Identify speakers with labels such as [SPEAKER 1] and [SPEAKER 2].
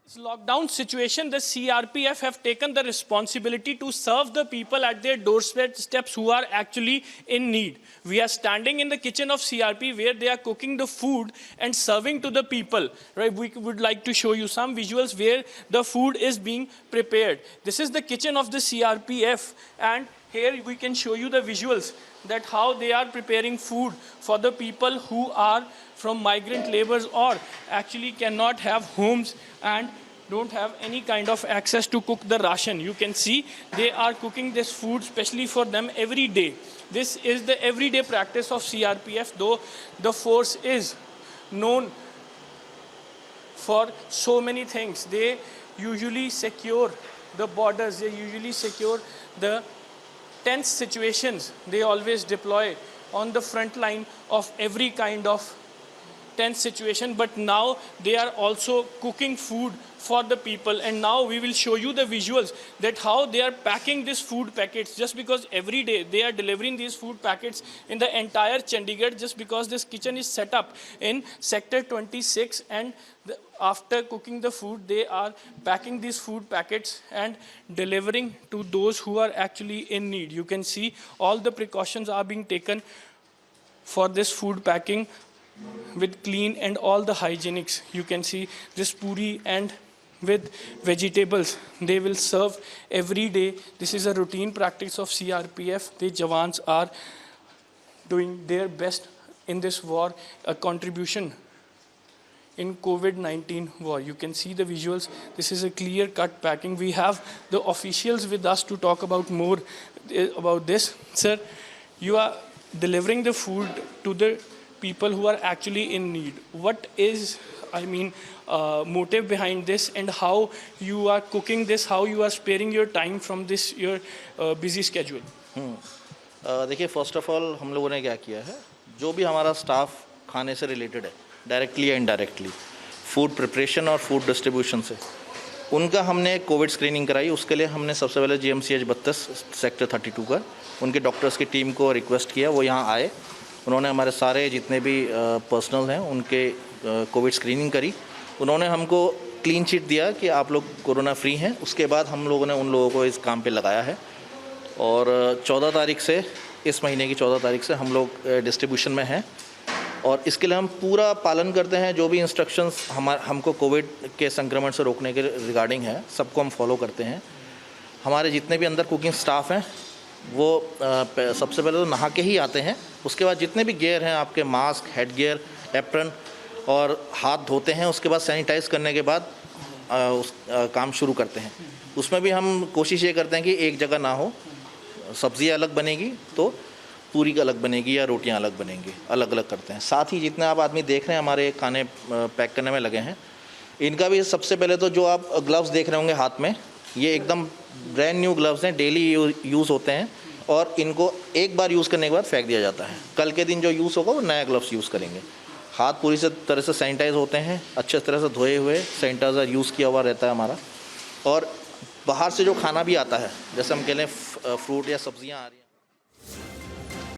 [SPEAKER 1] This lockdown situation, the CRPF have taken the responsibility to serve the people at their doorsteps who are actually in need. We are standing in the kitchen of CRP where they are cooking the food and serving to the people. Right? We would like to show you some visuals where the food is being prepared. This is the kitchen of the CRPF, and here we can show you the visuals that how they are preparing food for the people who are from migrant laborers or actually cannot have homes and don't have any kind of access to cook the ration. You can see they are cooking this food specially for them every day. This is the everyday practice of CRPF, though the force is known for so many things. They usually secure the borders, they usually secure the tense situations. They always deploy on the front line of every kind of tense situation, but now they are also cooking food for the people. And now we will show you the visuals that how they are packing these food packets, just because every day they are delivering these food packets in the entire Chandigarh, just because this kitchen is set up in sector 26, and after cooking the food they are packing these food packets and delivering to those who are actually in need. You can see all the precautions are being taken for this food packing with clean and all the hygienics. You can see this puri and with vegetables they will serve every day. This is a routine practice of CRPF. The Jawans are doing their best in this war, a contribution in COVID-19 war. You can see the visuals. This is a clear-cut packing. We have the officials with us to talk about more about this. Sir, you are delivering the food to the people who are actually in need. What is, motive behind this, and how you are cooking this, how you are sparing your time from this your busy schedule?
[SPEAKER 2] देखिए, first of all हम लोगों ने क्या किया है, जो भी हमारा स्टाफ खाने से रिलेटेड है, डायरेक्टली या इनडायरेक्टली, फूड प्रिपरेशन और फूड डिस्ट्रीब्यूशन से, उनका हमने कोविड स्क्रीनिंग कराई. उसके लिए हमने सबसे पहले GMCH 32 सेक्टर 32 का उनके डॉक्टर्स की टीम को रिक्वेस्ट किया, वो यहाँ आए. उन्होंने हमारे सारे जितने भी पर्सनल हैं उनके कोविड स्क्रीनिंग करी. उन्होंने हमको क्लीन चिट दिया कि आप लोग कोरोना फ्री हैं. उसके बाद हम लोगों ने उन लोगों को इस काम पे लगाया है, और 14 तारीख से, इस महीने की 14 तारीख से हम लोग डिस्ट्रीब्यूशन में हैं. और इसके लिए हम पूरा पालन करते हैं. जो भी इंस्ट्रक्शंस हमको कोविड के संक्रमण से रोकने के रिगार्डिंग है, सबको हम फॉलो करते हैं. हमारे जितने भी अंदर कुकिंग स्टाफ हैं वो सबसे पहले तो नहा के ही आते हैं. उसके बाद जितने भी गियर हैं आपके, मास्क, हेड गियर, एप्रन, और हाथ धोते हैं. उसके बाद सैनिटाइज़ करने के बाद काम शुरू करते हैं. उसमें भी हम कोशिश ये करते हैं कि एक जगह ना हो. सब्ज़ियाँ अलग बनेगी तो पूरी अलग बनेगी या रोटियां अलग बनेंगी, अलग अलग करते हैं. साथ ही जितने आप आदमी देख रहे हैं हमारे खाने पैक करने में लगे हैं, इनका भी सबसे पहले तो जो आप ग्लव्स देख रहे होंगे हाथ में, ये एकदम ब्रांड न्यू ग्लव्स हैं, डेली यूज़ होते हैं, और इनको एक बार यूज़ करने के बाद फेंक दिया जाता है. कल के दिन जो यूज़ होगा वो नया ग्लव्स यूज़ करेंगे. हाथ पूरी तरह से सैनिटाइज होते हैं, अच्छे तरह से धोए हुए, सैनिटाइज़र यूज़ किया हुआ रहता है हमारा. और बाहर से जो खाना भी आता है, जैसे हम कह लें फ्रूट या सब्जियाँ आ रही हैं.